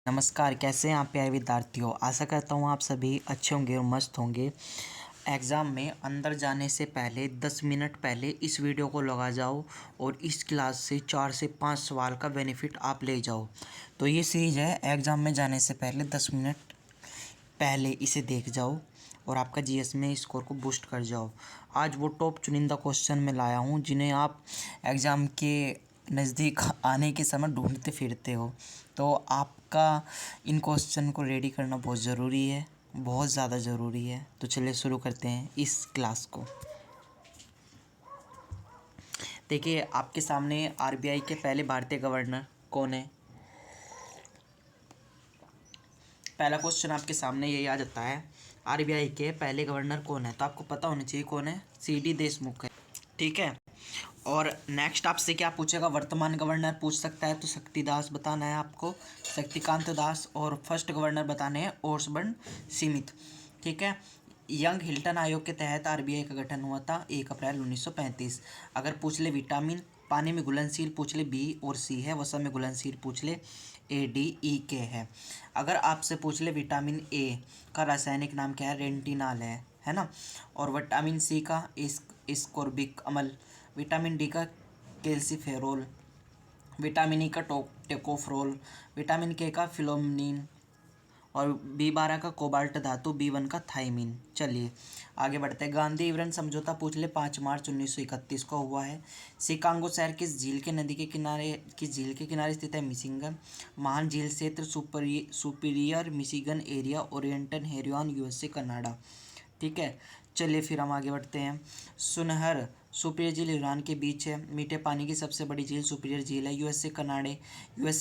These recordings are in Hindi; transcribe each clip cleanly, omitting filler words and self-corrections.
नमस्कार, कैसे हैं आप प्यारे विद्यार्थियों। आशा करता हूँ आप सभी अच्छे होंगे और मस्त होंगे। एग्ज़ाम में अंदर जाने से पहले 10 मिनट पहले इस वीडियो को लगा जाओ और इस क्लास से 4 से 5 सवाल का बेनिफिट आप ले जाओ। तो ये सीरीज है, एग्ज़ाम में जाने से पहले 10 मिनट पहले इसे देख जाओ और आपका जीएस में स्कोर को बूस्ट कर जाओ। आज वो टॉप चुनिंदा क्वेश्चन मैं लाया हूँ जिन्हें आप एग्ज़ाम के नज़दीक आने के समय ढूंढते फिरते हो। तो आपका इन क्वेश्चन को रेडी करना बहुत ज़रूरी है, बहुत ज़्यादा ज़रूरी है। तो चलिए शुरू करते हैं इस क्लास को। देखिए, आपके सामने आरबीआई के पहले भारतीय गवर्नर कौन है। पहला क्वेश्चन आपके सामने यही आ जाता है, आरबीआई के पहले गवर्नर कौन है। तो आपको पता होना चाहिए कौन है, सीडी देशमुख है। ठीक है। और नेक्स्ट आपसे क्या पूछेगा, वर्तमान गवर्नर पूछ सकता है, तो शक्तिदास बताना है आपको, शक्तिकांत दास। और फर्स्ट गवर्नर बताने हैं ओसबर्न स्मिथ। ठीक है। यंग हिल्टन आयोग के तहत आरबीआई का गठन हुआ था 1 अप्रैल 1935। अगर पूछ ले विटामिन, पानी में घुलनशील पूछ ले बी और सी है, वसा में घुलनशील पूछ ले ए डी ई के है। अगर आपसे पूछ ले विटामिन ए का रासायनिक नाम क्या है, रेंटिनॉल है ना। और विटामिन सी का इस्कोर्बिक अम्ल, विटामिन डी का कैल्सीफेरोल, विटामिन ई का टेकोफ्रोल, विटामिन के का फिलोमिन और B12 का कोबाल्ट धातु, B1 का थाइमिन। चलिए आगे बढ़ते हैं। गांधी इवरन समझौता पूछ ले 5 मार्च 1931 को हुआ है। शिकागो शहर किस झील के नदी के किनारे, किस झील के किनारे स्थित है, मिशिगन। महान झील क्षेत्र सुपीरियर मिशिगन एरिया, ओरिएंटल हेरियन यूएसए कनाडा। ठीक है। चलिए फिर हम आगे बढ़ते हैं। सुनहर सुपीरियर झील ईरान के बीच है। मीठे पानी की सबसे बड़ी झील सुपीरियर झील है। यूएसए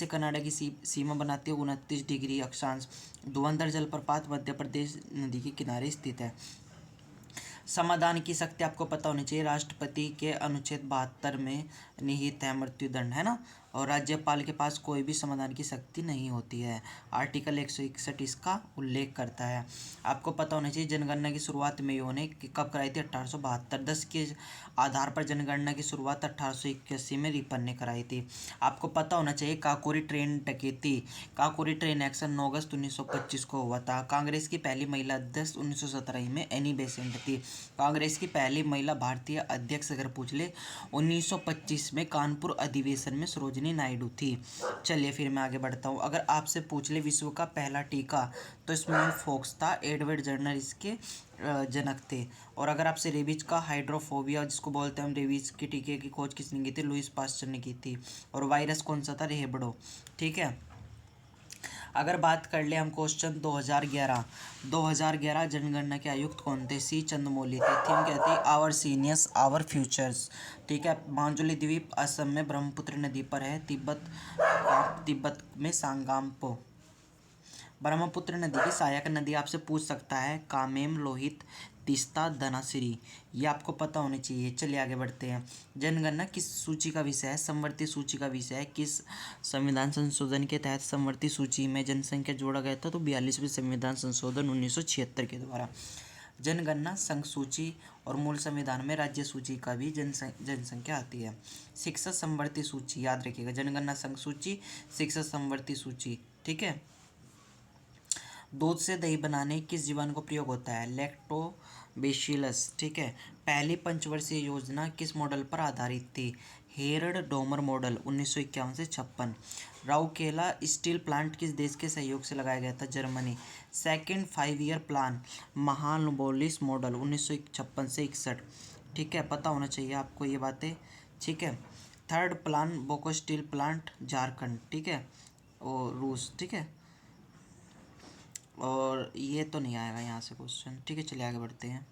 कनाडा की सीमा बनाती है 29 डिग्री अक्षांश। धुरंधर जलप्रपात मध्य प्रदेश नदी के किनारे स्थित है। समाधान की शक्ति आपको पता होनी चाहिए, राष्ट्रपति के अनुच्छेद 72 में निहित है मृत्युदंड, है ना। और राज्यपाल के पास कोई भी समाधान की शक्ति नहीं होती है। आर्टिकल 161 इसका उल्लेख करता है। आपको पता होना चाहिए जनगणना की शुरुआत मेयो ने कब कराई थी, 1872। 10 के आधार पर जनगणना की शुरुआत 1881 में रिपन ने कराई थी। आपको पता होना चाहिए काकोरी ट्रेन डकैती, काकोरी ट्रेन एक्शन 9 अगस्त 1925 को हुआ था। कांग्रेस की पहली महिला अध्यक्ष 1917 में एनी बेसेंट थी। कांग्रेस की पहली महिला भारतीय अध्यक्ष अगर पूछ ले 1925 में कानपुर अधिवेशन में सरोजिनी नायडू थी। चलिए फिर मैं आगे बढ़ता हूँ। अगर आपसे पूछ ले विश्व का पहला टीका, तो स्मॉल फॉक्स था, एडवर्ड जर्नर इसके जनक थे। और अगर आपसे रेबीज का हाइड्रोफोबिया जिसको बोलते हैं हम, रेबीज के टीके की खोज किसने की थी, लुइस पास्चर ने की थी। और वायरस कौन सा था, रेहबडो। ठीक है। अगर बात कर ले हम क्वेश्चन 2011 जनगणना के आयुक्त कौन थे, सी चंद्रमौली थे। थीम क्या थी, आवर सीनियर्स आवर फ्यूचर्स। ठीक है। मांजुली द्वीप असम में ब्रह्मपुत्र नदी पर है। तिब्बत में सांगाम्पो। ब्रह्मपुत्र नदी की सहायक नदी आपसे पूछ सकता है, कामेम, लोहित, तीस्ता, धनासिरी। ये आपको पता होनी चाहिए। चलिए आगे बढ़ते हैं। जनगणना किस सूची का विषय है, समवर्ती सूची का विषय है। किस संविधान संशोधन के तहत समवर्ती सूची में जनसंख्या जोड़ा गया था, तो 42वें संविधान संशोधन 1976 के द्वारा। जनगणना संघ सूची और मूल संविधान में राज्य सूची का भी जनसंख्या आती है। शिक्षा समवर्ती सूची याद रखिएगा, जनगणना संघ सूची, शिक्षा समवर्ती सूची। ठीक है। दूध से दही बनाने किस जीवाणु का प्रयोग होता है, लैक्टोबैसिलस। ठीक है। पहली पंचवर्षीय योजना किस मॉडल पर आधारित थी, हेरड डोमर मॉडल, 1951 से 56। राउरकेला स्टील प्लांट किस देश के सहयोग से लगाया गया था, Germany. Second 5 year plan Mahalanobis model, 1956 से 61। ठीक है, पता होना चाहिए आपको ये बातें। ठीक है। Third plan Boko steel plant, Jharkhand. ठीक है। और रूस। ठीक है। और ये तो नहीं आएगा यहाँ से क्वेश्चन। ठीक है, चलिए आगे बढ़ते हैं।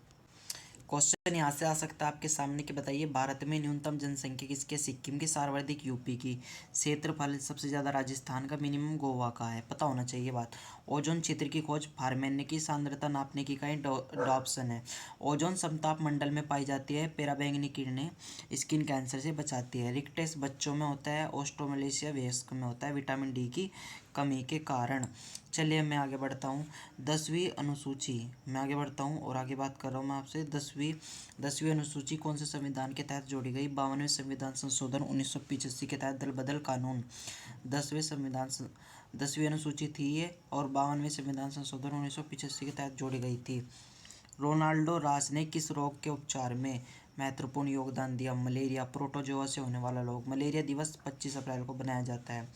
क्वेश्चन यहाँ से आ सकता है आपके सामने कि बताइए भारत में न्यूनतम जनसंख्या किसके, सिक्किम की, सर्वाधिक यूपी की, क्षेत्रफल सबसे ज़्यादा राजस्थान का, मिनिमम गोवा का है। पता होना चाहिए बात। ओजोन क्षेत्र की खोज फारमैन ने की। सांद्रता नापने की इकाई डॉप्सन है। ओजोन समताप मंडल में पाई जाती है। पेराबैंगनी किरणें स्किन कैंसर से बचाती है। रिक्टेस बच्चों में होता है, ऑस्ट्रोमलेशिया वयस्क में होता है, विटामिन डी की कमी के कारण। चलिए मैं आगे बढ़ता हूँ। 10वीं अनुसूची, मैं आगे बढ़ता हूँ और आगे बात कर रहा हूँ मैं आपसे। 10वीं अनुसूची कौन से संविधान के तहत जोड़ी गई, 52वें संविधान संशोधन 1985 के तहत दल बदल कानून। 10वें संविधान 10वीं अनुसूची थी ये और 52वें संविधान संशोधन 1985 के तहत जोड़ी गई थी। रोनाल्डो रास ने किस रोग के उपचार में महत्वपूर्ण योगदान दिया? मलेरिया। प्रोटोजोआ से होने वाला रोग। मलेरिया दिवस 25 अप्रैल को बनाया जाता है।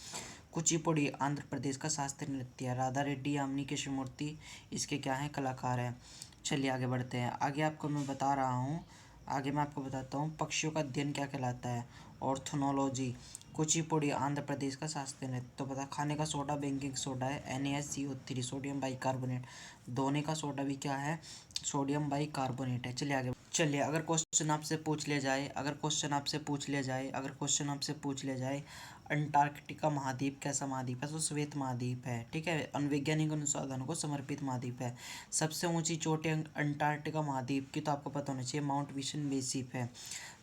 कुचिपुड़ी आंध्र प्रदेश का शास्त्रीय नृत्य है। राधा रेड्डी यामिनी कृष्णमूर्ति इसके क्या हैं? कलाकार हैं। चलिए आगे बढ़ते हैं। आगे आपको मैं बता रहा हूँ, आगे मैं आपको बताता हूँ पक्षियों का अध्ययन क्या कहलाता है? ऑर्थोनोलॉजी। कुचिपुड़ी आंध्र प्रदेश का शास्त्रीय नृत्य। तो पता, खाने का सोडा बेकिंग सोडा है NaSCO3 सोडियम बाइकार्बोनेट। धोने का सोडा भी क्या है? सोडियम बाइकार्बोनेट है। चलिए आगे। चलिए अगर क्वेश्चन आपसे पूछ लिया जाए, अंटार्कटिका महाद्वीप कैसा महाद्वीप है? तो श्वेत महाद्वीप है। ठीक है, वैज्ञानिक अनुसंधानों को समर्पित महाद्वीप है। सबसे ऊंची चोटी अंटार्कटिका महाद्वीप की तो आपको पता होना चाहिए, माउंट विशन बेसिप है।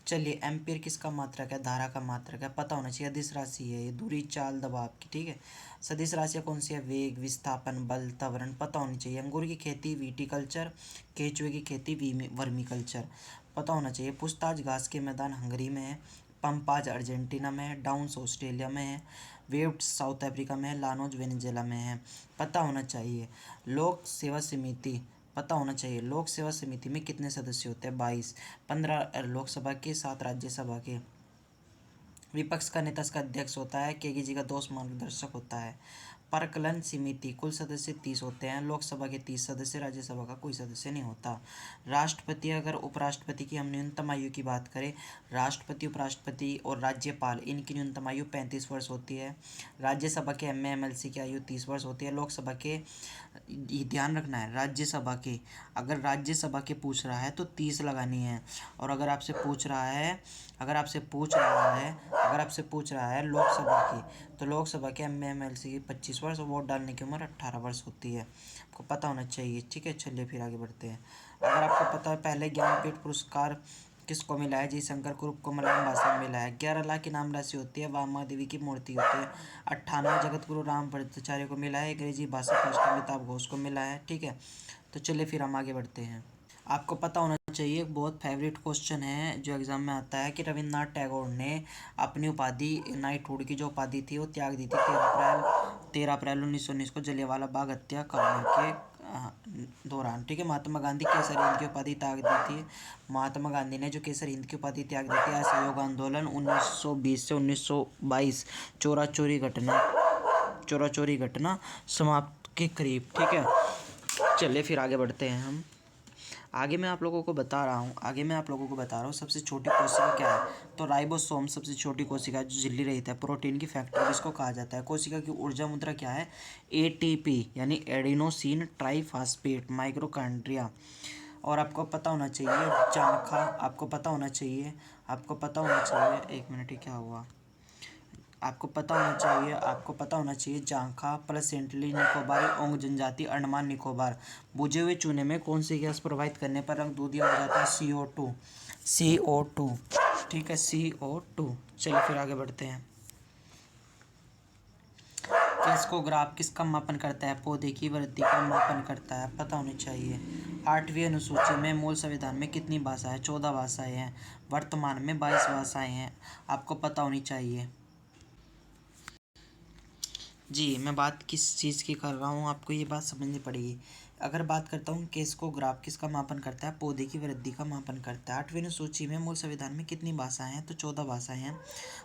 चलिए एम्पीयर किसका मात्रक है? धारा का मात्रक है, पता होना चाहिए। अदिश राशि है ये, दूरी, चाल, दबाव की। ठीक है, सदिश राशियाँ कौन सी है? वेग, विस्थापन, बल, त्वरण, पता होनी चाहिए। अंगूर की खेती विटिकल्चर, केचुए की खेती वर्मीकल्चर, पता होना चाहिए। पूछताछ घास के मैदान हंगरी में है। पंपाज अर्जेंटीना में है। डाउन्स ऑस्ट्रेलिया में है। वेव्स साउथ अफ्रीका में है। लानोज वेनेजुएला में है, पता होना चाहिए। लोक सेवा समिति, पता होना चाहिए। लोक सेवा समिति में कितने सदस्य होते हैं? 22। 15 लोकसभा के, 7 राज्यसभा के। विपक्ष का नेता इसका अध्यक्ष होता है। केगी जी का दोस्त मार्गदर्शक होता है। परकलन समिति कुल सदस्य 30 होते हैं। लोकसभा के 30 सदस्य, राज्यसभा का कोई सदस्य नहीं होता। राष्ट्रपति, अगर उपराष्ट्रपति की हम न्यूनतम आयु की बात करें, राष्ट्रपति, उपराष्ट्रपति और राज्यपाल इनकी न्यूनतम आयु 35 वर्ष होती है। राज्यसभा के MA MLC की आयु 30 वर्ष होती है। लोकसभा के, ये ध्यान रखना है, राज्यसभा के, अगर राज्यसभा के पूछ रहा है तो 30 लगानी है। और अगर आपसे पूछ रहा है लोकसभा की, तो लोकसभा के MA MLC की 25 वर्ष और वोट डालने की उम्र 18 वर्ष होती है। आपको पता होना चाहिए। ठीक है, चलिए फिर आगे बढ़ते हैं। अगर आपको पता है पहले ज्ञानपीठ पुरस्कार किसको मिला है? जी शंकर कुरुप को मलयालम भाषा में मिला है। 11 लाख इनाम राशि होती है। वामा देवी की मूर्ति होती है। 98 जगत गुरु राम भट्टाचार्य को मिला है। अंग्रेजी भाषा पुरस्कार अमिताभ घोष को मिला है। ठीक है, तो चलिए फिर हम आगे बढ़ते हैं। आपको पता होना चाहिए, एक बहुत फेवरेट क्वेश्चन है जो एग्जाम में आता है, कि रविन्द्रनाथ टैगोर ने अपनी उपाधि नाइटहुड की जो उपाधि थी वो त्याग दी थी 13 अप्रैल 1919 को जलियांवाला बाग हत्याकांड के दौरान। ठीक है, महात्मा गांधी केसर हिंद की उपाधि त्याग दी थी। महात्मा गांधी ने जो केसर हिंद की उपाधि त्याग दी थी, असहयोग आंदोलन 1920 से 1922 चौरा चौरी घटना समाप्त के करीब। ठीक है, चलिए फिर आगे बढ़ते हैं हम। आगे मैं आप लोगों को बता रहा हूँ सबसे छोटी कोशिका क्या है? तो राइबोसोम सबसे छोटी कोशिका जो झिल्ली रहित है। प्रोटीन की फैक्ट्री इसको कहा जाता है। कोशिका की ऊर्जा मुद्रा क्या है? ATP यानी एडिनोसिन ट्राइफॉस्फेट, माइटोकॉन्ड्रिया। और आपको पता होना चाहिए जांखा, आपको पता होना चाहिए, एक मिनट, क्या हुआ? आपको पता होना चाहिए जांखा प्लस सेंटली निकोबार ओंग जनजाति अंडमान निकोबार। बुझे हुए चूने में कौन सी गैस प्रवाहित करने पर रंग दूधिया हो जाता है? CO2। ठीक है, CO2। चलिए फिर आगे बढ़ते हैं। क्रेस्कोग्राफ किसका मापन करता है? पौधे की वृद्धि का मापन करता है, पता होनी चाहिए। 8वीं अनुसूची में मूल संविधान में कितनी भाषाएं? 14 भाषाएं हैं। वर्तमान में 22 भाषाएं हैं, आपको पता होनी चाहिए। जी, मैं बात किस चीज़ की कर रहा हूँ, आपको ये बात समझनी पड़ेगी। अगर बात करता हूँ क्रेस्कोग्राफ किसका मापन करता है? पौधे की वृद्धि का मापन करता है। 8वीं अनुसूची में मूल संविधान में कितनी भाषाएं हैं? तो 14 भाषाएं हैं।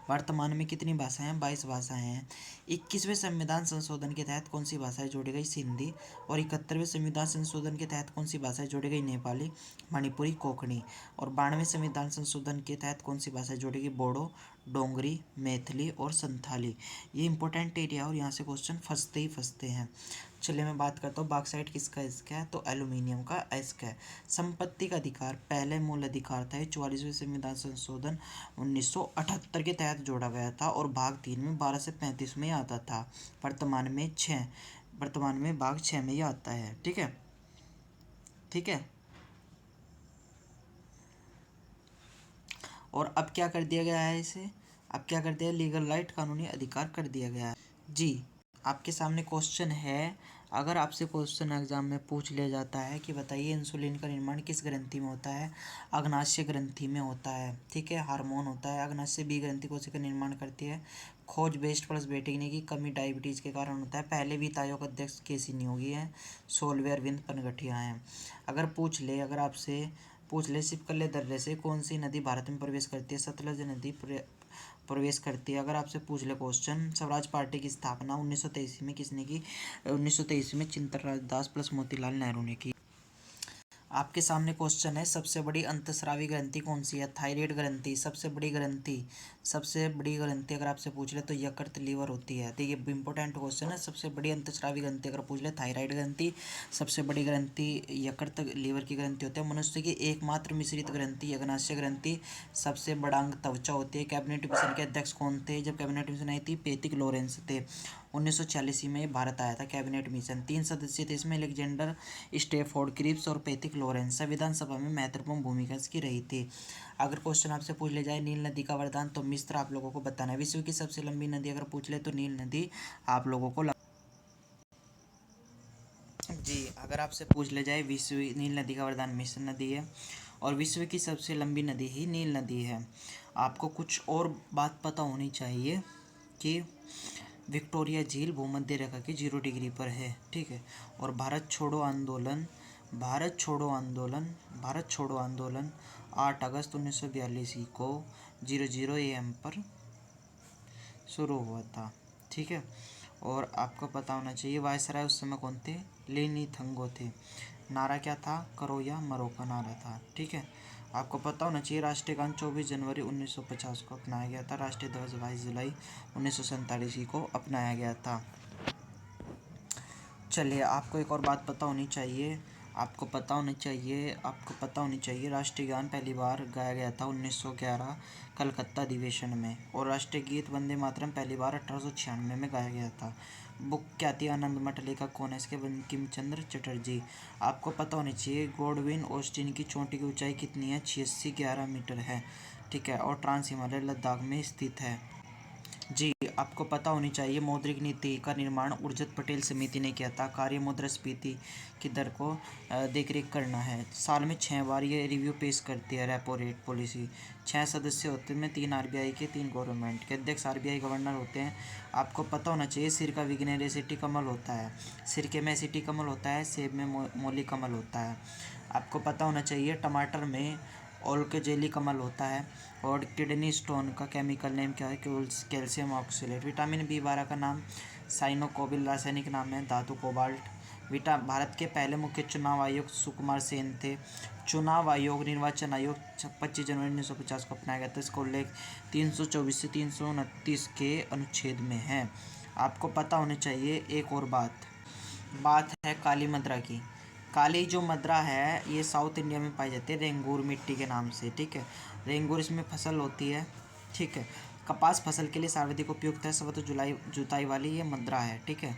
वर्तमान में कितनी भाषाएं हैं? 22 भाषाएं हैं। 21वें संविधान संशोधन के तहत कौन सी भाषाएं जोड़ी गई? सिंधी। और 71वें संविधान संशोधन के तहत कौन सी भाषाएं जोड़ी गई? नेपाली, मणिपुरी, कोंकणी। और 92वें संविधान संशोधन के तहत कौन सी भाषाएं जोड़ी गई? बोडो, डोंगरी, मैथिली और संथाली। ये इंपॉर्टेंट एरिया और यहाँ से क्वेश्चन फंसते हैं। चलिए मैं बात करता हूँ बॉक्साइट किसका इसका है? तो एल्यूमिनियम का इसका है। संपत्ति का अधिकार पहले मूल अधिकार था। 44वें संविधान संशोधन 1978 के तहत जोड़ा गया था और भाग 3 में 12 से 35 में आता था। वर्तमान में भाग 6 में ही आता है। ठीक है। और अब क्या कर दिया गया है इसे? लीगल राइट, कानूनी अधिकार कर दिया गया है। जी, आपके सामने क्वेश्चन है, अगर आपसे क्वेश्चन एग्जाम में पूछ लिया जाता है कि बताइए इंसुलिन का निर्माण किस ग्रंथि में होता है, अग्नाशय ग्रंथि में होता है। ठीक है, हार्मोन होता है। अग्नाशय बी ग्रंथि कोशिका निर्माण करती है। खोज वेस्ट प्लस बेटिनी की कमी डायबिटीज़ के कारण होता है। पहले भी आयोग अध्यक्ष केसी नियोगी हैं। 16वें अरविंद पनगठिया हैं। अगर आपसे पूछ ले सिपकले दर्रे से कौन सी नदी भारत में प्रवेश करती है, सतलज नदी प्रवेश करती है। अगर आपसे पूछ ले क्वेश्चन स्वराज पार्टी की स्थापना 1923 में किसने की, 1923 में चिंतनराज दास प्लस मोतीलाल नेहरू ने की। आपके सामने क्वेश्चन है सबसे बड़ी अंतस्रावी ग्रंथि कौन सी है, थायराइड ग्रंथि। सबसे बड़ी ग्रंथि अगर आपसे पूछ ले तो यकृत लीवर होती है। तो ये इंपॉर्टेंट क्वेश्चन है। सबसे बड़ी अंतस्रावी ग्रंथि अगर पूछ ले थायराइड ग्रंथि, सबसे बड़ी ग्रंथि यकृत लीवर की ग्रंथि होती है। मनुष्य की एकमात्र मिश्रित ग्रंथि अग्नाशय ग्रंथि। सबसे बड़ा अंग त्वचा होती है। कैबिनेट मिशन के अध्यक्ष कौन थे जब कैबिनेट मिशन आई थी, पैथिक लॉरेंस थे। 1946 में भारत आया था कैबिनेट मिशन। 3 सदस्य थे इसमें, अलेक्जेंडर स्टेफोर्ड क्रिप्स और पैथिक लॉरेंस। संविधान सभा में महत्वपूर्ण भूमिका इसकी रही थी। अगर क्वेश्चन आपसे पूछ ले जाए नील नदी का वरदान तो मिस्र आप लोगों को बताना है। विश्व की सबसे लंबी नदी अगर पूछ ले तो नील नदी आप लोगों को जी। अगर आपसे पूछ ले जाए विश्व नील नदी का वरदान मिस्र नदी है और विश्व की सबसे लंबी नदी ही नील नदी है। आपको कुछ और बात पता होनी चाहिए कि विक्टोरिया झील भूमध्य रेखा की 0 डिग्री पर है। ठीक है, और भारत छोड़ो आंदोलन 8 अगस्त 1942 को 00 AM पर शुरू हुआ था। ठीक है, और आपको पता होना चाहिए वायसराय उस समय कौन थे, लेनी थंगो थे। नारा क्या था, करो या मरो का नारा था। ठीक है, आपको पता होना चाहिए राष्ट्रीय गान 24 जनवरी 1950 को अपनाया गया था। राष्ट्रीय ध्वज 22 जुलाई 1947 को अपनाया गया था। चलिए, आपको एक और बात पता होनी चाहिए। आपको पता होनी चाहिए राष्ट्रीय गान पहली बार गाया गया था 1911 कलकत्ता अधिवेशन में, और राष्ट्रीय गीत वंदे मातरम पहली बार 1896 में गाया गया था। बुक क्या थी, आनंद मठ लेखक कौन है इसके, बंकिम चंद्र चटर्जी। आपको पता होनी चाहिए गॉडविन ऑस्टिन की चोटी की ऊंचाई कितनी है, 8611 मीटर है। ठीक है, और ट्रांस हिमालय लद्दाख में स्थित है। जी, आपको पता होनी चाहिए मौद्रिक नीति का निर्माण उर्जित पटेल समिति ने किया था। कार्य मुद्रास्फीति की दर को देखरेख करना है। साल में 6 बार ये रिव्यू पेश करती है रेपो रेट पॉलिसी। 6 सदस्य होते हैं, 3 RBI के, 3 गवर्नमेंट के। अध्यक्ष RBI गवर्नर होते हैं। आपको पता होना चाहिए सिर का विग्नेर एसिटी कमल होता है। सिरके में एसिटी कमल होता है, सेब में मोली कमल होता है। आपको पता होना चाहिए टमाटर में ओल्केजेली कमल होता है। और किडनी स्टोन का केमिकल नेम क्या है, कैल्शियम ऑक्सलेट। विटामिन B12 का नाम साइनोकोबिल, रासायनिक नाम है धातु कोबाल्ट। भारत के पहले मुख्य चुनाव आयुक्त सुकुमार सेन थे। चुनाव आयोग निर्वाचन आयोग 25 जनवरी 1950 को अपनाया गया था। इसका उल्लेख 324 से 329 के अनुच्छेद में है। आपको पता होनी चाहिए एक और बात है काली मदरा की। काली जो मदरा है ये साउथ इंडिया में पाई जाती है रेंगूर मिट्टी के नाम से। ठीक है, रेंगूर इसमें फसल होती है। ठीक है, कपास फसल के लिए सर्वाधिक उपयुक्त है, सबसे जुताई वाली ये मदरा है। ठीक है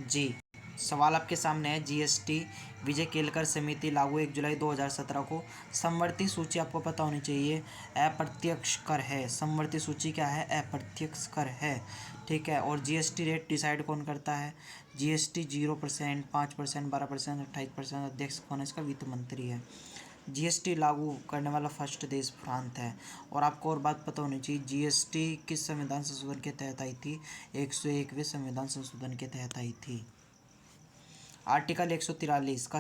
जी। सवाल आपके सामने है GST विजय केलकर समिति लागू 1 जुलाई 2017 को। समवर्ती सूची आपको पता होनी चाहिए अप्रत्यक्ष कर है। समवर्ती सूची क्या है, अप्रत्यक्ष कर है। ठीक है, और GST रेट डिसाइड कौन करता है, GST 0%, 5%, 12%, 28%। अध्यक्ष कौन है इसका, वित्त मंत्री है। GST लागू करने वाला फर्स्ट देश फ्रांस है। और आपको और बात पता होनी चाहिए GST किस संविधान संशोधन के तहत आई थी, 101वें संविधान संशोधन के तहत आई थी। आर्टिकल 143 का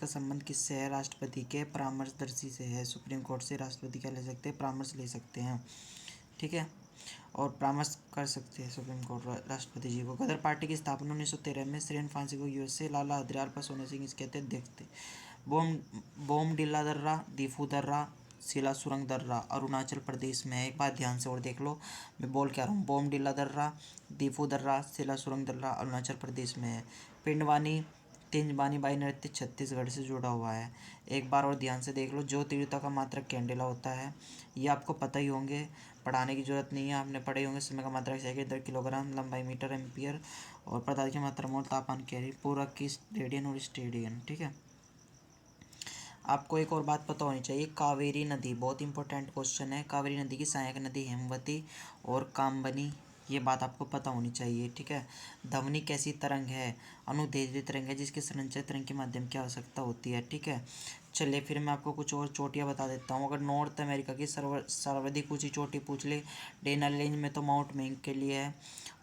संबंध किससे है, राष्ट्रपति के परामर्शदर्शी से है। सुप्रीम कोर्ट से राष्ट्रपति क्या ले सकते हैं, परामर्श ले सकते हैं। ठीक है, और परामर्श कर सकते हैं सुप्रीम कोर्ट राष्ट्रपति जी को। गदर पार्टी की स्थापना 1913 में श्रेन फ्रांसिस्को USA लाला हरदयाल पर सोने सिंह इसके अध्यक्ष थे। बोमडिला दर्रा, दीफू दर्रा, सिला सुरंग दर्रा अरुणाचल प्रदेश में है। एक बात ध्यान से और देख लो, मैं बोल क्या रहा हूँ। बोमडिला दर्रा, दीफू दर्रा, सिला सुरंग दर्रा अरुणाचल प्रदेश में है। पिंडवानी तिंजबानी बाई नृत्य छत्तीसगढ़ से जुड़ा हुआ है। एक बार और ध्यान से देख लो, जो तीव्रता का मात्रक कैंडेला होता है, ये आपको पता ही होंगे, पढ़ाने की जरूरत नहीं है, आपने पढ़े होंगे। समय का मात्रक सेकंड, दर किलोग्राम, लंबाई मीटर एम्पियर, और पदार्थ की मात्रा मोल, तापमान कैरी, पूरक की रेडियन और स्टेडियन। ठीक है, आपको एक और बात पता होनी चाहिए, कावेरी नदी बहुत इंपॉर्टेंट क्वेश्चन है। कावेरी नदी की सहायक नदी हेमवती और कामबनी ये बात आपको पता होनी चाहिए, ठीक है। ध्वनि कैसी तरंग है? अनुदैर्ध्य तरंग है जिसके संचय तरंग के माध्यम की आवश्यकता होती है, ठीक है। चलिए फिर मैं आपको कुछ और चोटियाँ बता देता हूँ। अगर नॉर्थ अमेरिका की सर्वाधिक ऊंची चोटी पूछ ले, डेनल रेंज में तो माउंट मेंक के लिए है।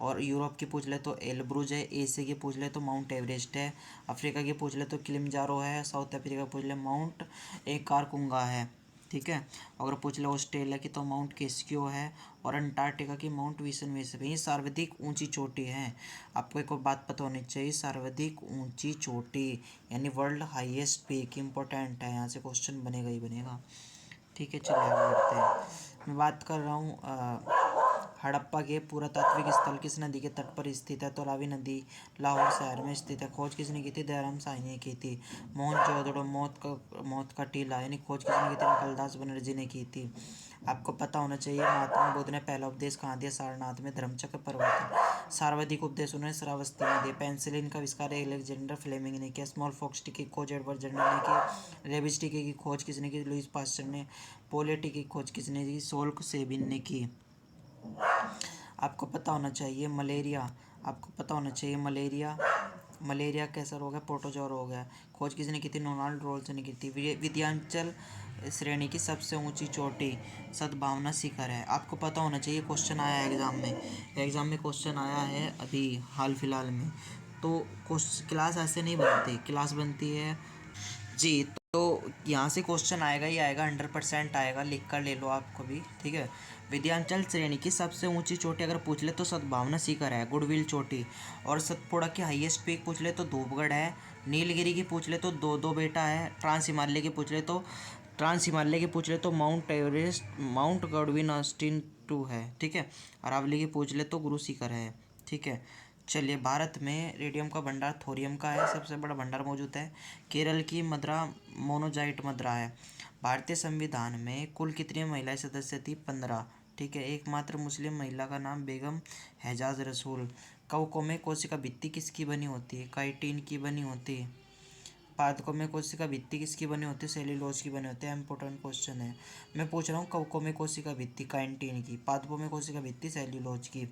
और यूरोप की पूछ ले तो एल्ब्रुज है। एशिया की पूछ ले तो माउंट एवरेस्ट है। अफ्रीका की पूछ ले तो किलिमंजारो है। साउथ अफ्रीका की पूछ ले माउंट एकारकुंगा है, ठीक है। अगर पूछ ले ऑस्ट्रेलिया की तो माउंट केस्कियो है। और अंटार्कटिका की माउंट विसन वेसप है। ये सर्वाधिक ऊंची चोटी है। आपको एक और बात पता होनी चाहिए, सर्वाधिक ऊंची चोटी यानी वर्ल्ड हाईएस्ट पीक इंपॉर्टेंट है, यहाँ से क्वेश्चन बनेगा ही बनेगा, ठीक है। चलिए आगे बढ़ते हैं। मैं बात कर रहा हूँ हड़प्पा के पुरातात्विक स्थल किस नदी के तट पर स्थित है? तो रावी नदी लाहौर शहर में स्थित है। खोज किसने की थी? दयाराम साहनी ने की थी। मोहनजोदड़ो मौत का टीला यानी खोज किसने की थी? नकलदास बनर्जी ने की थी। आपको पता होना चाहिए महात्मा बुद्ध ने पहला उपदेश कहाँ दिया? सारनाथ में धर्मचक्र प्रवर्तन। सर्वाधिक उपदेश उन्होंने श्रावस्ती में दिए। पेंसिलिन का आविष्कार एलेक्जेंडर फ्लेमिंग ने किया। स्मॉल फॉक्स टीके की खोज एडवर्ड जर्नर ने की। रेबिस टीके की खोज किसने की? लुईस पास्चर ने। पोलियो टीके की खोज किसने की? सोल्क सेबिन ने की। आपको पता होना चाहिए मलेरिया, आपको पता होना चाहिए मलेरिया कैसा रोग है? प्रोटोजोआ रोग है। खोज किसने की थी? रोनाल्ड रोल्स ने की थी। विंध्याचल श्रेणी की सबसे ऊंची चोटी सद्भावना शिखर है। आपको पता होना चाहिए, क्वेश्चन आया है एग्जाम में क्वेश्चन आया है अभी हाल फिलहाल में। तो क्लास ऐसे नहीं बनती, क्लास बनती है जी। तो यहाँ से क्वेश्चन आएगा ही आएगा, 100% आएगा, लिख कर ले लो आपको भी, ठीक है। विंध्याचल श्रेणी की सबसे ऊंची चोटी अगर पूछ ले तो सद्भावना शिखर है, गुडविल चोटी। और सतपुड़ा की हाईएस्ट पीक पूछ ले तो धूपगढ़ है। नीलगिरी की पूछ ले तो दो बेटा है। ट्रांस हिमालय की पूछ ले तो mount Everest, mount Godwin Austen 2 है, ठीक है। अरावली की पूछ ले तो गुरु शिखर है, ठीक है। चलिए, भारत में रेडियम का भंडार थोरियम का है, सबसे बड़ा भंडार मौजूद है। केरल की मदरा मोनोजाइट मदरा है। भारतीय संविधान में कुल कितनी महिलाएं सदस्य थी? 15, ठीक है। एकमात्र मुस्लिम महिला का नाम बेगम एजाज रसूल। कवकों में कोशिका भित्ति किसकी बनी होती है? काइटिन की बनी होती है। पादकों में कोशिका भित्ति किसकी बनी होती है? सेल्यूलोज की बनी होती है। इंपॉर्टेंट क्वेश्चन है, मैं पूछ रहा हूँ। कवकों में कोशिका भित्ति काइटिन की, पादपों में कोशिका भित्ति सेल्यूलोज की।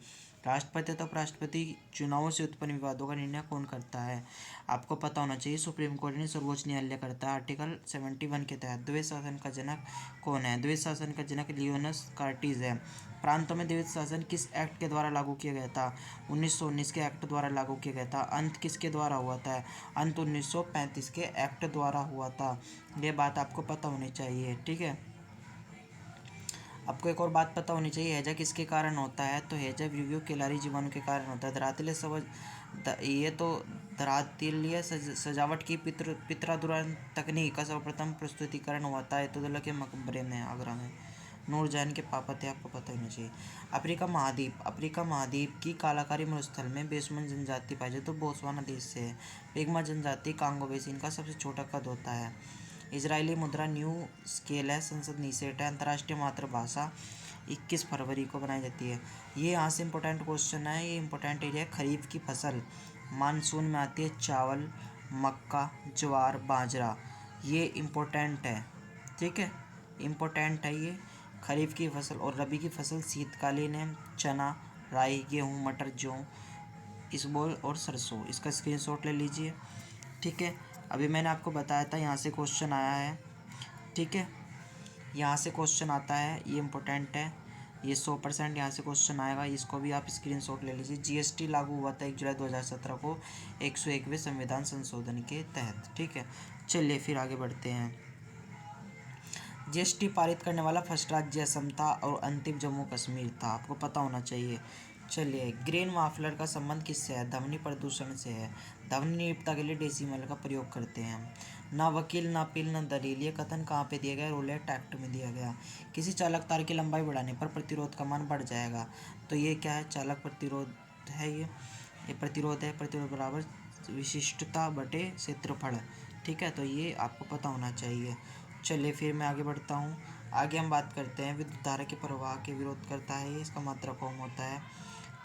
राष्ट्रपति तथा उपराष्ट्रपति चुनावों से उत्पन्न विवादों का निर्णय कौन करता है? आपको पता होना चाहिए, सुप्रीम कोर्ट ने सर्वोच्च न्यायालय करता है। आर्टिकल 71 के तहत द्वैत शासन का जनक कौन है? द्वैत शासन का जनक लियोनस कार्टिज है। प्रांतों में द्वैत शासन किस एक्ट के द्वारा लागू किया गया था? 1919 के एक्ट द्वारा लागू किया गया था। अंत किसके द्वारा हुआ था? अंत 1935 के एक्ट द्वारा हुआ था। ये बात आपको पता होनी चाहिए, ठीक है। आपको एक और बात पता होनी चाहिए, हैजा किसके कारण होता है? तो हैजा विवियो कैलारी जीवाणु के कारण होता है। धरातलीय ये तो धरातलीय सजावट की पित्रादुरान तकनीक का सर्वप्रथम प्रस्तुतिकरण हुआ था अयतुल्ला के मकबरे में, आगरा में। नूरजहान के पापा थे, आपको पता होना चाहिए। अफ्रीका महाद्वीप की कालाकारी मरुस्थल में बेसमन जनजाति पाई जाती तो बोत्सवाना देश से है। पिग्मा जनजाति कांगो बेसिन का सबसे छोटा कद होता है। इजरायली मुद्रा न्यू स्केल है। संसद निषेध है। अंतर्राष्ट्रीय मातृभाषा 21 फरवरी को बनाई जाती है। ये यहाँ से इंपॉर्टेंट क्वेश्चन है, ये इंपॉर्टेंट एरिया है। खरीफ की फसल मानसून में आती है। चावल, मक्का, ज्वार, बाजरा, ये इम्पोर्टेंट है, ठीक है, इम्पोर्टेंट है ये। खरीफ की फसल और रबी की फसल शीतकालीन है। चना, राई, गेहूँ, मटर, जौ, इसबगोल और सरसों। इसका स्क्रीनशॉट ले लीजिए, ठीक है। अभी मैंने आपको बताया था यहाँ से क्वेश्चन आया है, ठीक है। यहाँ से क्वेश्चन आता है, ये इम्पोर्टेंट है, ये 100% यहाँ से क्वेश्चन आएगा। इसको भी आप स्क्रीनशॉट ले लीजिए। जीएसटी लागू हुआ था 1 जुलाई 2017 को 101वें संविधान संशोधन के तहत, ठीक है। चलिए फिर आगे बढ़ते हैं। जीएसटी पारित करने वाला फर्स्ट राज्य असम था और अंतिम जम्मू कश्मीर था, आपको पता होना चाहिए। चलिए, ग्रेन माफलर का संबंध किससे है? ध्वनि प्रदूषण से है। ध्वनि निरपता के लिए डेसिमल का प्रयोग करते हैं हम। ना वकील, ना अपील, ना दलील, ये कथन कहाँ पे दिया गया? रूलेट एक्ट में दिया गया। किसी चालक तार की लंबाई बढ़ाने पर प्रतिरोध का मान बढ़ जाएगा, तो ये क्या है? चालक प्रतिरोध है। ये प्रतिरोध है। प्रतिरोध बराबर विशिष्टता बटे क्षेत्रफल, ठीक है। तो ये आपको पता होना चाहिए। चलिए फिर मैं आगे बढ़ता हूँ। आगे हम बात करते हैं विद्युत धारा के प्रवाह के विरोध करता है, इसका मात्रक ओम होता है,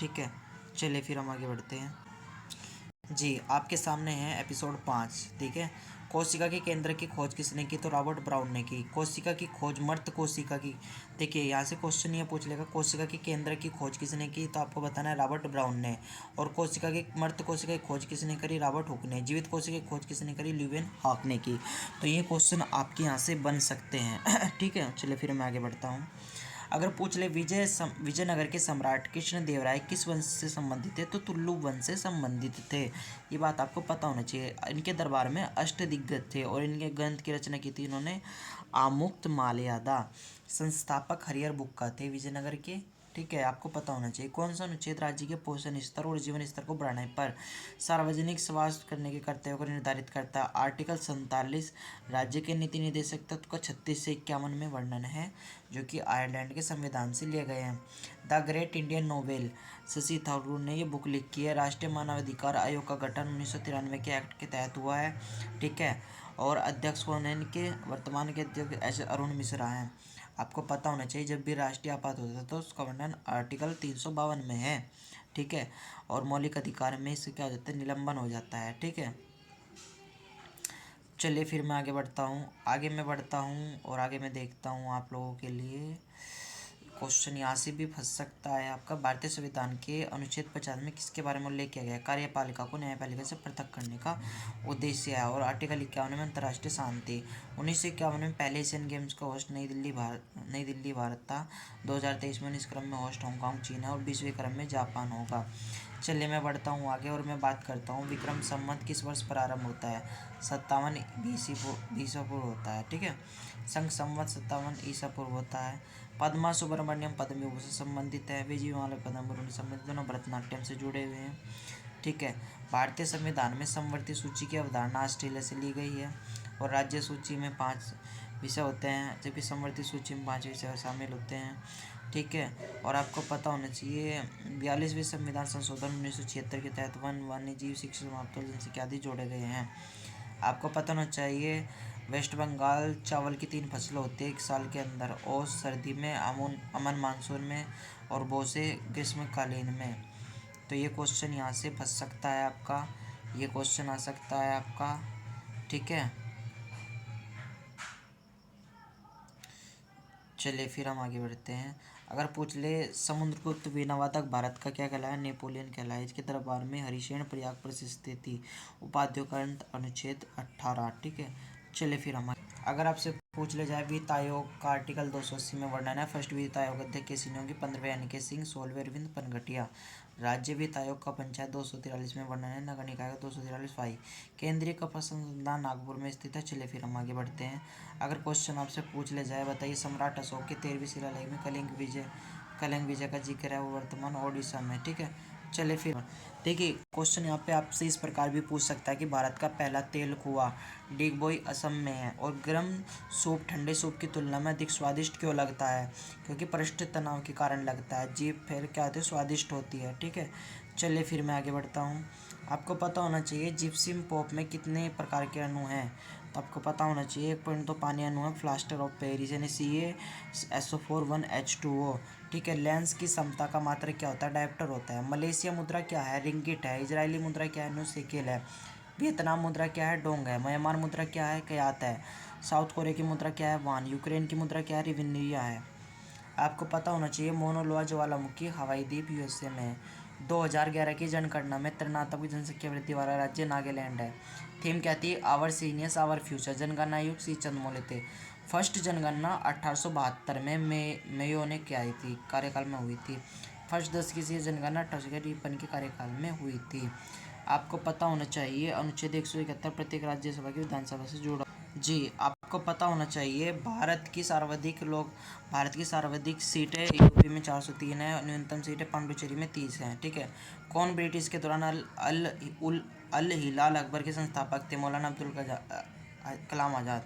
ठीक है। चलिए फिर हम आगे बढ़ते हैं। जी, आपके सामने है एपिसोड 5। ठीक है। कोशिका के केंद्र की खोज किसने की? तो रॉबर्ट ब्राउन ने की। कोशिका की खोज मर्त कोशिका की, देखिए यहाँ से क्वेश्चन ये पूछ लेगा कोशिका के केंद्र की खोज किसने की, तो आपको बताना है रॉबर्ट ब्राउन ने। और कोशिका की मर्त कोशिका की खोज किसने करी? रॉबर्ट हुक ने। जीवित कोशिका की खोज किसने करी? ल्यूवेन हॉक ने की। तो ये क्वेश्चन आपके यहाँ से बन सकते हैं। ठीक है, चलिए फिर मैं आगे बढ़ता हूँ। अगर पूछ ले विजयनगर के सम्राट कृष्णदेवराय किस वंश से संबंधित थे, तो तुलु वंश से संबंधित थे। ये बात आपको पता होना चाहिए। इनके दरबार में अष्टदिग्गज थे और इनके ग्रंथ की रचना की थी इन्होंने आमुक्त माल्यादा। संस्थापक हरिहर बुक्का थे विजयनगर के। ठीक है, आपको पता होना चाहिए। कौन सा अनुच्छेद राज्य के पोषण स्तर और जीवन स्तर को बढ़ाने पर सार्वजनिक स्वास्थ्य करने के कर्तव्य को निर्धारित करता है? आर्टिकल 47 राज्य के नीति निर्देशक तत्व का 36 से 51 में वर्णन है, जो कि आयरलैंड के संविधान से लिए गए हैं। The great Indian novel, Shashi Tharoor ने ये बुक लिखी है। राष्ट्रीय मानवाधिकार आयोग का गठन 1993 के एक्ट के तहत हुआ है। ठीक है, और अध्यक्ष कौन है इनके? वर्तमान के अध्यक्ष एस अरुण मिश्रा हैं। आपको पता होना चाहिए जब भी राष्ट्रीय आपात होता है तो उसका वर्णन आर्टिकल 352 में है। ठीक है, और मौलिक अधिकार में इससे क्या हो जाता है? निलंबन हो जाता है। ठीक है, चलिए फिर मैं आगे बढ़ता हूँ। आगे मैं बढ़ता हूँ और आगे मैं देखता हूँ आप लोगों के लिए क्वेश्चन यहाँ से भी फंस सकता है आपका। भारतीय संविधान के अनुच्छेद 50 में किसके बारे में उल्लेख किया गया है? कार्यपालिका को न्यायपालिका से पृथक करने का उद्देश्य है। और आर्टिकल 51 में अंतर्राष्ट्रीय शांति। 1951 में पहले एशियन गेम्स का होस्ट नई दिल्ली भारत था। 2023 में 19 क्रम में होस्ट हांगकांग चीन है और 20वें क्रम में जापान होगा। चलिए मैं बढ़ता हूँ आगे और मैं बात करता हूँ विक्रम संवत किस वर्ष प्रारंभ होता है? 57 ईसा पूर्व होता है। ठीक है, संघ संवत 57 ईसा पूर्व होता है। पद्मा सुब्रमण्यम पद्म विभूषण से संबंधित है। विजयमाला पद्म भूषण से संबंधित, दोनों भरतनाट्यम से जुड़े हुए हैं। ठीक है, भारतीय संविधान में समवर्ती सूची की अवधारणा ऑस्ट्रेलिया से ली गई है। और राज्य सूची में 5 विषय होते हैं, जबकि समवर्ती सूची में 5 विषय शामिल होते हैं। ठीक है, और आपको पता होना चाहिए 42वें संविधान संशोधन 1976 के तहत वन, वन्य जीव, शिक्षा, समाप्त, जनसंख्या आदि जोड़े गए हैं। आपको पता होना चाहिए वेस्ट बंगाल चावल की 3 फसलें होती है एक साल के अंदर। ओस सर्दी में, अमन मानसून में, और बोसे ग्रीष्मकालीन में। तो ये क्वेश्चन यहाँ से फंस सकता है आपका, ये क्वेश्चन आ सकता है आपका। ठीक है, चलिए फिर हम आगे बढ़ते हैं। अगर पूछ ले समुद्रगुप्त वीणावादक भारत का क्या कहलाया? नेपोलियन कहलाया। इसके दरबार में हरिशेन प्रयाग प्रशस्ति थी। उपाध्याय अनुच्छेद 18। ठीक है, चलिए फिर हम अगर आपसे पूछ ले जाए वित्त आयोग का आर्टिकल 280 में वर्णन है। फर्स्ट वित्त आयोग अध्यक्ष के सिंह होंगे 15वें NK सिंह, 16वें अरविंद पनघटिया। राज्य वित्त आयोग का पंचायत 243 में वर्णन है। नगर निकाय का 243 फाई। केंद्रीय कपा संस्थान नागपुर में स्थित है। चलिए फिर हम आगे बढ़ते हैं। अगर क्वेश्चन आपसे पूछ ले जाए, बताइए सम्राट अशोक के 13वीं शिलालेख में कलिंग विजय का जिक्र है, वो वर्तमान ओडिशा में। ठीक है, चलिए फिर देखिए क्वेश्चन यहाँ पे आपसे इस प्रकार भी पूछ सकता है कि भारत का पहला तेल कुआं डिगबोई असम में है और गर्म सूप ठंडे सूप की तुलना में अधिक स्वादिष्ट क्यों लगता है? क्योंकि पृष्ठ तनाव के कारण लगता है। जीभ फिर क्या होती है? स्वादिष्ट होती है। ठीक है, चलिए फिर मैं आगे बढ़ता हूँ। आपको पता होना चाहिए जिप्सम पॉप में कितने प्रकार के अणु हैं? तो आपको पता होना चाहिए 1.2 पानी अणु है। प्लास्टर ऑफ पेरिस यानी CaSO4 1H2O। ठीक है, लेंस की समता का मात्रक क्या होता है? डायप्टर होता है। मलेशिया मुद्रा क्या है? रिंगिट है। इजरायली मुद्रा क्या है? न्यू शेकेल है। वियतनाम मुद्रा क्या है? डोंग है। म्यांमार मुद्रा क्या है? कयात है। साउथ कोरिया की मुद्रा क्या है? वान। यूक्रेन की मुद्रा क्या है? रिविनिया है। आपको पता होना चाहिए मोनो लोआ ज्वालामुखी हवाई द्वीप USA में है। 2011 की जनगणना में तृणात्मक जनसंख्या वृद्धि वाला राज्य नागालैंड है। थीम क्या थी? Our seniors our future. जनगणना आयुक्त C चंद्रमौली थे। फर्स्ट जनगणना 1872 में मेयो ने किया थी, कार्यकाल में हुई थी। फर्स्ट 10 की जनगणना 1871 के कार्यकाल में हुई थी। आपको पता होना चाहिए अनुच्छेद 171 प्रत्येक राज्यसभा की विधानसभा से जुड़ा। जी, आपको पता होना चाहिए भारत की सर्वाधिक सीटें यूपी में 403 है। न्यूनतम सीटें पांडिचेरी में 30 हैं। ठीक है, कौन ब्रिटिश के दौरान अल हिलाल अकबर के संस्थापक थे? मौलाना अब्दुल कलाम आज़ाद।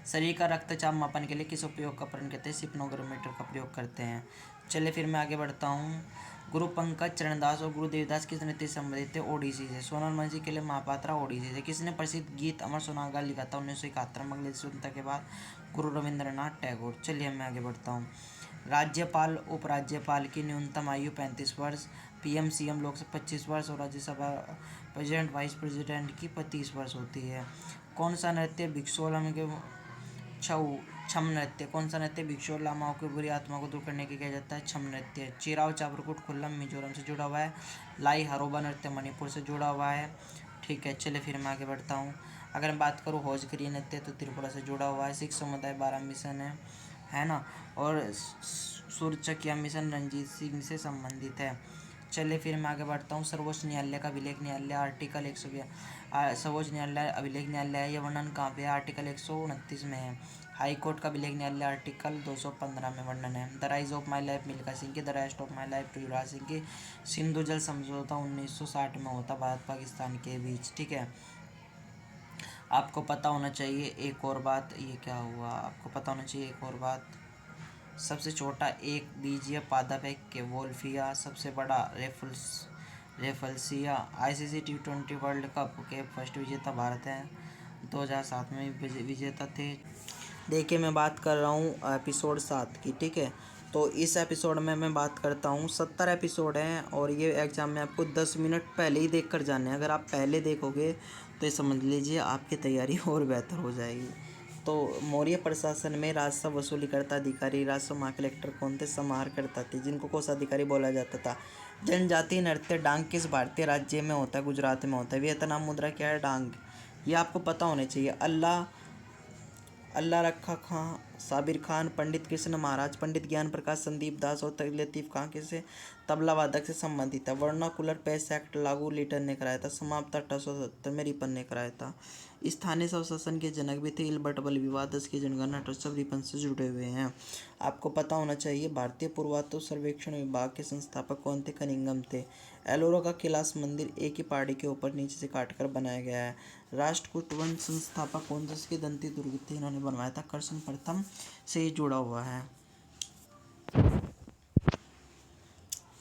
शरीर का रक्तचाप मापन के लिए किस उपयोग का प्रयोग करते हैं? सिप्नोग्रामोमीटर का प्रयोग करते हैं। चलिए फिर मैं आगे बढ़ता हूँ। गुरु पंकज चरणदास और गुरु देवदास किस नृत्य से संबंधित थे? ओडिसी से। सोनल मंजी के लिए महापात्रा ओडिसी से। किसने प्रसिद्ध गीत अमर सोनागा लिखा था 1971 में बांग्लादेश स्वतंत्रता के बाद? गुरु रविंद्रनाथ टैगोर। चलिए मैं आगे बढ़ता हूँ। राज्यपाल उपराज्यपाल की न्यूनतम आयु 35 वर्ष। पीएम सीएम लोग से 25 वर्ष और राज्यसभा प्रेसिडेंट वाइस प्रेसिडेंट की 35 वर्ष होती है। कौन सा नृत्य भिक्षुलम के छऊ छम नृत्य कौन सा नृत्य भिक्षु और लामाओं की बुरी आत्मा को दूर करने के किया जाता है? छम नृत्य। चिराव चापरकुट खुल्लम मिजोरम से जुड़ा हुआ है। लाई हरोबा नृत्य मणिपुर से जुड़ा हुआ है। ठीक है, चलिए फिर मैं आगे बढ़ता हूँ। अगर मैं बात करूँ होजगिरी नृत्य तो त्रिपुरा से जुड़ा हुआ है। सिख समुदाय 12 मिशन है ना। और सूर्यचकिया मिशन रंजीत सिंह से संबंधित है। चलिए फिर मैं आगे बढ़ता हूँ। सर्वोच्च न्यायालय का अभिलेख न्यायालय आर्टिकल 100 सर्वोच्च न्यायालय अभिलेख न्यायालय है, यह वर्णन कहाँ पे है? आर्टिकल 129 में है। हाई कोर्ट का अभिलेख न्यायालय आर्टिकल 215 में वर्णन है। The rise of my life Milkha Singh की, the rest of my life Yuvraj Singh की। सिंधु जल समझौता 1960 में होता भारत पाकिस्तान के बीच। ठीक है, आपको पता होना चाहिए एक और बात। ये क्या हुआ? आपको पता होना चाहिए एक और बात। सबसे छोटा एक बीजीय पादप है के वोल्फिया। सबसे बड़ा रेफल्सिया। आईसीसी T20 वर्ल्ड कप के फर्स्ट विजेता भारत है, 2007 में विजेता थे। देखिए, मैं बात कर रहा हूँ एपिसोड 7 की। ठीक है, तो इस एपिसोड में मैं बात करता हूँ 70 एपिसोड हैं और ये एग्ज़ाम में आपको 10 मिनट पहले ही देख कर जाने हैं। अगर आप पहले देखोगे तो ये समझ लीजिए आपकी तैयारी और बेहतर हो जाएगी। तो मौर्य प्रशासन में राजस्व वसूली करता अधिकारी राजस्व महाकलेक्टर कौन थे? समाहर्ता थे, जिनको कोषाधिकारी बोला जाता था। जनजातीय नृत्य डांग किस भारतीय राज्य में होता है? गुजरात में होता है। वियतनाम मुद्रा क्या है? डांग। ये आपको पता होना चाहिए। अल्लाह रखा खां, साबिर खान, पंडित कृष्ण महाराज, पंडित ज्ञान प्रकाश, संदीप दास और लतीफ़ खां किसे तबला वादक से संबंधित है? वर्नाकुलर पेस एक्ट लागू लिटन ने कराया था। समाप्त 1870 में रिपन ने कराया था। स्थानीय स्वशासन के जनक भी थे इल्बर्ट बलविवादस की जनगणना 1800 रिपन से जुड़े हुए हैं। आपको पता होना चाहिए भारतीय पुरातत्व सर्वेक्षण विभाग के संस्थापक कौन थे? कनिंघम थे। एलोरा का कैलाश मंदिर एक ही पहाड़ी के ऊपर नीचे से काटकर बनाया गया है। राष्ट्रकूट वंश संस्थापक कौन थे? जिसके दंती दुर्ग थे, इन्होंने बनवाया था। कर्षण प्रथम से ही जुड़ा हुआ है।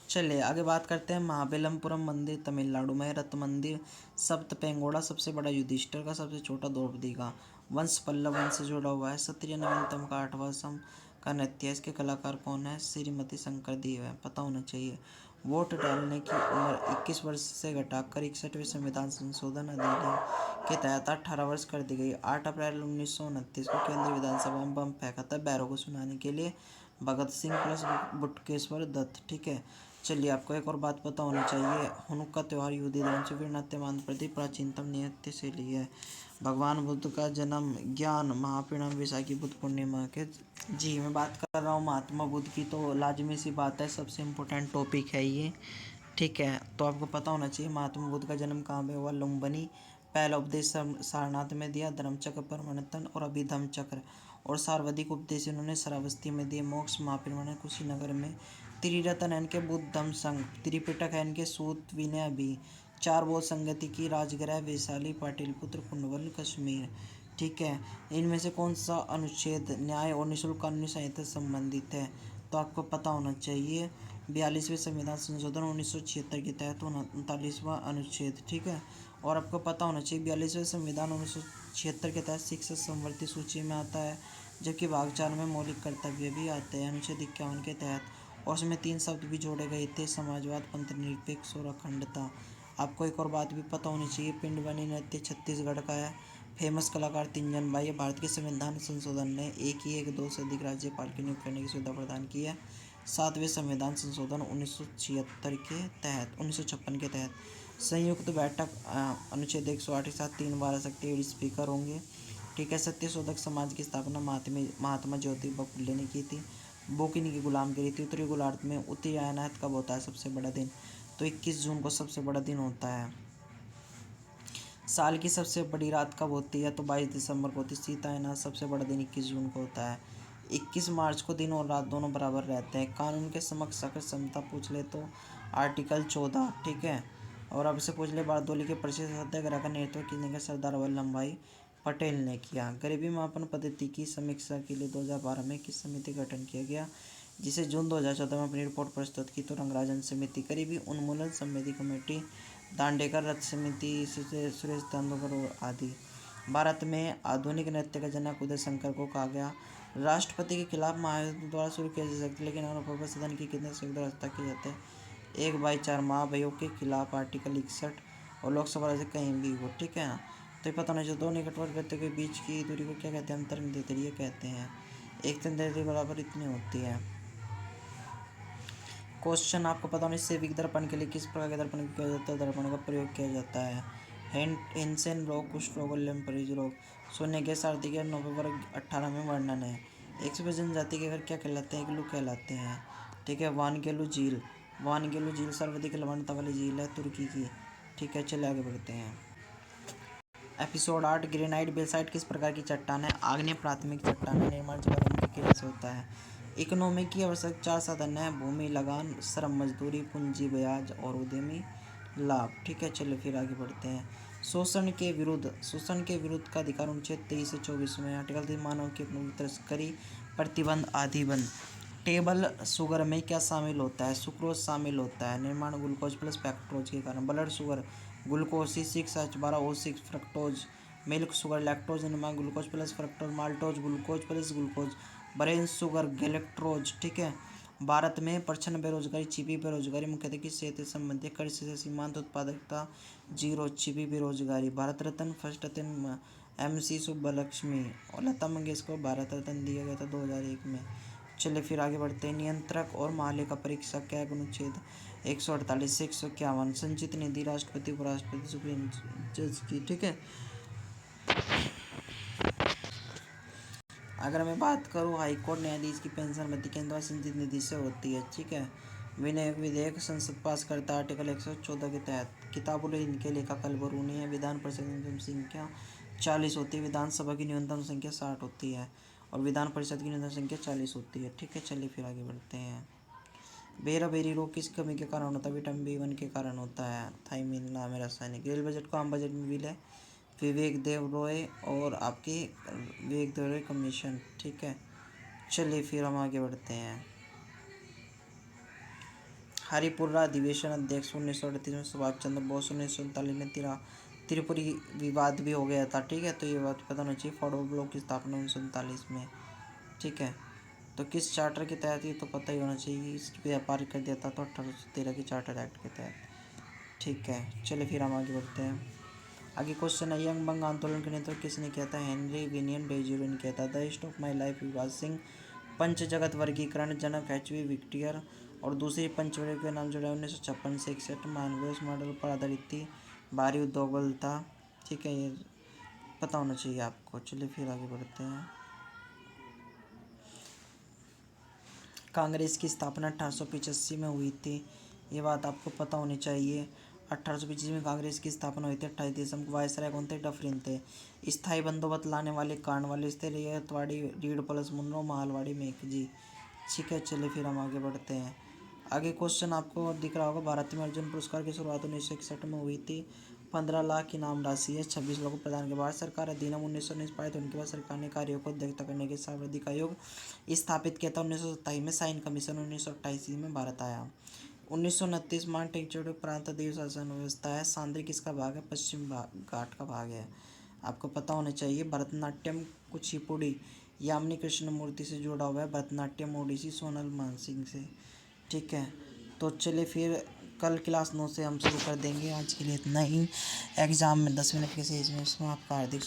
चलिए आगे बात करते हैं। महाबलिपुरम मंदिर तमिलनाडु में। रथ मंदिर सप्तपेंगोड़ा सबसे बड़ा युधिष्ठिर का, सबसे छोटा द्रौपदी का। वंश पल्लव वंश से जुड़ा हुआ है। क्षत्रिय नवीनतम का 8वां सम का नृत्य है। इसके कलाकार कौन है? श्रीमती शंकर देव है, पता होना चाहिए। वोट डालने की उम्र 21 वर्ष से घटाकर 61वें संविधान संशोधन अधिनियम के तहत 18 वर्ष कर दी गई। 8 अप्रैल 1929 को केंद्रीय विधानसभा में बम फेंका था बैरों को सुनाने के लिए भगत सिंह प्लस बुटकेश्वर दत्त। ठीक है, चलिए आपको एक और बात पता होनी चाहिए। हुनुक्का त्यौहार यहूदी धर्म से फिर नाट्यमान प्रति प्राचीनतम नृत्य शैली है। भगवान बुद्ध का जन्म ज्ञान महापरिनिर्वाण वैशाखी बुद्ध पूर्णिमा के। जी मैं बात कर रहा हूँ महात्मा बुद्ध की, तो लाजमी सी बात है, सबसे इम्पोर्टेंट टॉपिक है ये। ठीक है, तो आपको पता होना चाहिए महात्मा बुद्ध का जन्म कहाँ पे हुआ? लुम्बिनी। पहला उपदेश सारनाथ में दिया, धर्मचक्र परमनंतन और अभिधम्म चक्र। और सर्वाधिक उपदेश इन्होंने श्रावस्ती में दिए। मोक्ष महापरिनिर्वाण कुशीनगर में। त्रिरत्न है इनके बुद्धम संघ। त्रिपिटक है इनके सूत विनय भी। 4 बोध संगति की राजगृह वैशाली पाटिलपुत्र कुंडवल कश्मीर। ठीक है, इनमें से कौन सा अनुच्छेद न्याय और निःशुल्क कानूनी सहायता से संबंधित है? तो आपको पता होना चाहिए 42वें संविधान संशोधन 1976 के तहत 39वां अनुच्छेद। ठीक है, और आपको पता होना चाहिए 42वें संविधान 1976 के तहत शिक्षा संवर्ती सूची में आता है, जबकि भाग 4 में मौलिक कर्तव्य भी आते हैं अनुच्छेद 51 के तहत। और उसमें 3 शब्द भी जोड़े गए थे, समाजवाद, पंथनिरपेक्ष और अखंडता। आपको एक और बात भी पता होनी चाहिए, पिंडवानी नृत्य छत्तीसगढ़ का है। फेमस कलाकार तिंजन बाई। भारत के संविधान संशोधन ने एक ही एक 2 से अधिक राज्यपाल की नियुक्ति करने की सुविधा प्रदान की है। 7वें संविधान संशोधन 1956 के तहत। संयुक्त बैठक अनुच्छेद 108 के साथ 3 बार सक्रिय स्पीकर होंगे। ठीक है, सत्यशोधक समाज की स्थापना महात्मा ज्योतिबा फुले ने की थी। बोकिनी की गुलामगिरी थी। उत्तरी गोलार्ध में उत्तरायणात कब होता है सबसे बड़ा दिन? तो 21 जून को सबसे बड़ा दिन होता है। साल की सबसे बड़ी रात कब होती है? तो 22 दिसंबर को होती है। शीतायनात सबसे बड़ा दिन 21 जून को होता है। 21 मार्च को दिन और रात दोनों बराबर रहते हैं। कानून के समक्ष सकल क्षमता पूछ ले तो आर्टिकल 14। ठीक है, और अब से पूछ ले बारदोली के प्रसिद्ध सत्याग्रह का नेतृत्व किसने किया? सरदार वल्लभ भाई पटेल ने किया। गरीबी मापन पद्धति की समीक्षा के लिए 2012 में किस समिति का गठन किया गया, जिसे जून 2014 में अपनी रिपोर्ट प्रस्तुत की? तो रंगराजन समिति। गरीबी उन्मूलन समिति कमेटी, दांडेकर रथ समिति, सुरेश तेंदुलकर आदि। भारत में आधुनिक नृत्य का जनक उदय शंकर को कहा गया। राष्ट्रपति के खिलाफ महायुद्ध द्वारा शुरू किया जा सकता है, लेकिन अनुप्रभा सदन की कितने संयुक्त व्यवस्था की जाती है? 1/4 महाभियोग के खिलाफ आर्टिकल 61 और लोकसभा राज्य कहीं भी हो, ठीक है ना। तो ये पता होना चाहिए, दो निकटवर्ती वृत्तों के बीच की दूरी को क्या कहते हैं, अंतर्निहित कहते हैं। एक तंत्र बराबर इतनी होती है। क्वेश्चन आपको पता होना, सेविक दर्पण के लिए किस प्रकार के दर्पण किया जाता है, दर्पण का प्रयोग किया जाता है। हिंसेन रोग, कुष्ठ रोग और लेम्परिज रोग। शून्य गैस आर्थिक नवंबर 18 में वर्णन है। एक सौ जनजाति के घर क्या कहलाते हैं, इग्लू कहलाते हैं, ठीक है। वानगेलू झील, वानगेलू झील सर्वाधिक लवणता वाली झील है तुर्की की, ठीक है। चलिए आगे बढ़ते हैं। एपिसोड 8, ग्रेनाइट बेसाइट किस प्रकार की चट्टान है, आग्नेय प्राथमिक चट्टान है। निर्माण ज्वालामुखी की क्रिया से होता है। इकोनॉमी की आवश्यक 4 साधन है, भूमि, लगान, श्रम मजदूरी, पूंजी ब्याज और उद्यमी लाभ, ठीक है। चलिए फिर आगे बढ़ते हैं। शोषण के विरुद्ध का अधिकार अनुच्छेद 23 से 24 में। आर्टिकल 3, मानव की तस्करी प्रतिबंध आदि बंद। टेबल शुगर में क्या शामिल होता है, सुक्रोज शामिल होता है। निर्माण ग्लूकोज प्लस फ्रक्टोज के कारण। Blood sugar glucose C6H12O6 fructose. Milk sugar lactose. निर्माण glucose plus fructose maltose glucose plus glucose. Brain sugar galactose, ठीक है। भारत में प्रच्छन्न बेरोजगारी, छिपी बेरोजगारी मुख्यतः किस क्षेत्र से संबंधित है, कृषि से। सीमांत उत्पादकता 0, छिपी बेरोजगारी। भारत रत्न फर्स्ट रत्न MC सुब्बलक्ष्मी और लता मंगेशकर को भारत रत्न दिया गया था 2001 में। चलिए फिर आगे बढ़ते हैं। नियंत्रक और महालेखा परीक्षक क्या है, अनुच्छेद 148 से 151। संचित निधि राष्ट्रपति उपराष्ट्रपति सुप्रीम जज की, ठीक है। अगर मैं बात करूँ हाईकोर्ट न्यायाधीश की पेंशन भत्ती केंद्र द्वारा संचित निधि से होती है, ठीक है। विधेयक संसद पास करता है आर्टिकल 114 के तहत। किताबुल हिंद के लेखा कलबरूनी है। विधान परिषद की न्यूनतम संख्या 40 होती है। विधानसभा की न्यूनतम संख्या 60 होती है और विधान परिषद की न्यूनतम संख्या 40 होती है, ठीक है। चलिए फिर आगे बढ़ते हैं। बेराबेरी रोग किस कमी के कारण होता है, विटामिन B1 के कारण होता है। थाइमिन नाम है रासायनिक। रेल बजट को आम बजट में विलय विवेक देव रॉय और आपकी विवेक देव रॉय कमीशन, ठीक है। चलिए फिर हम आगे बढ़ते हैं। हरिपुरा अधिवेशन अध्यक्ष 1938 में सुभाष चंद्र बोस। 1939 में त्रिपुरी विवाद भी हो गया था, ठीक है। तो ये बात पता होना चाहिए। फॉरवर्ड ब्लॉक की स्थापना 1939 में, ठीक है। तो किस चार्टर के तहत, ये तो पता ही होना चाहिए। इस व्यापार कर दिया था तो 1813 के चार्टर एक्ट के तहत, ठीक है। चलिए फिर हम आगे बढ़ते हैं। आगे क्वेश्चन है, यंग बंग आंदोलन का नेतृत्व किसने किया था, हेनरी विनियन बेजूरो ने किया था। The history of my life विभाग सिंह। पंच जगत वर्गीकरण जनक HV विक्टियर और दूसरी पंचवर्ग के नाम जोड़ा 1956 से 61 मानवेस मॉडल पर आधारित थी। भारी उद्योग बल था, ठीक है। ये पता होना चाहिए आपको। चलिए फिर आगे बढ़ते हैं। कांग्रेस की स्थापना 1885 में हुई थी, ये बात आपको पता होनी चाहिए। 1885 में कांग्रेस की स्थापना हुई थी। 28 दिसंबर को वायसराय कौन थे, डफरिन थे। स्थायी बंदोबस्त लाने वाले कांडवाली स्थिर रियतवाड़ी रीड प्लस मुन्नो मालवाड़ी मेघजी, ठीक है। चलिए फिर हम आगे बढ़ते हैं। आगे क्वेश्चन आपको दिख रहा होगा, भारत में अर्जुन पुरस्कार की शुरुआत 1961 में हुई थी। 15 लाख इनाम राशि है, 26 लोगों को प्रदान किया। भारत सरकार अधिनियम 1919 पारित होने के बाद सरकार ने कार्यों को अध्यक्षता करने के सर्वाधिक आयोग स्थापित किया था 1927 में। साइन कमीशन 1928 में भारत आया। 1929 मानटेक प्रांत देव शासन व्यवस्था है। सांद्री किसका भाग है, पश्चिम घाट का भाग है, आपको पता होना चाहिए। भरतनाट्यम कुचिपुड़ी यामिनी कृष्ण मूर्ति से जुड़ा हुआ है। भरतनाट्यम ओडिसी सोनल मानसिंह से, ठीक है। तो चलिए फिर कल क्लास 9 से हम शुरू कर देंगे। आज के लिए इतना ही। एग्ज़ाम में 10 मिनट के सेज में आपका हार्दिक